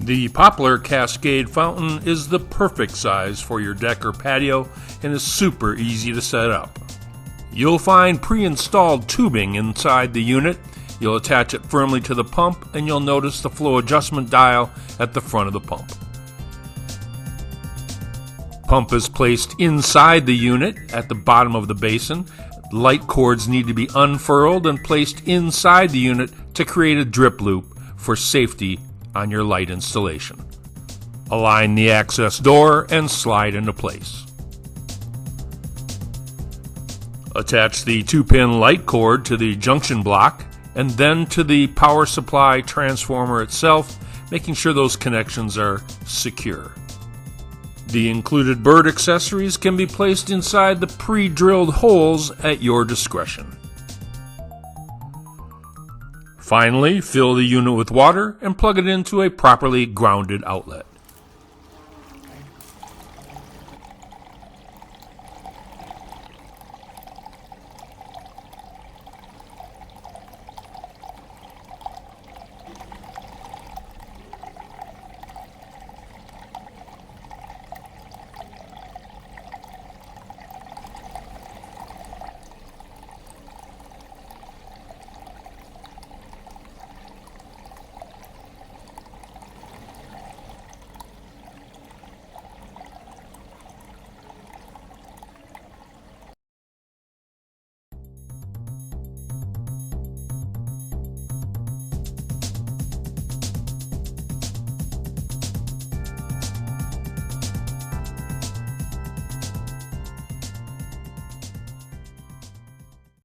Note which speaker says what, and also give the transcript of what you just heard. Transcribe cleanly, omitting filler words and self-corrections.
Speaker 1: The Poplar Cascade fountain is the perfect size for your deck or patio and is super easy to set up. You'll find pre-installed tubing inside the unit. You'll attach it firmly to the pump and you'll notice the flow adjustment dial at the front of the pump. Pump is placed inside the unit at the bottom of the basin. Light cords need to be unfurled and placed inside the unit to create a drip loop for safety on your light installation. Align the access door and slide into place. Attach the 2-pin light cord to the junction block and then to the power supply transformer itself, making sure those connections are secure. The included bird accessories can be placed inside the pre-drilled holes at your discretion. Finally, fill the unit with water and plug it into a properly grounded outlet.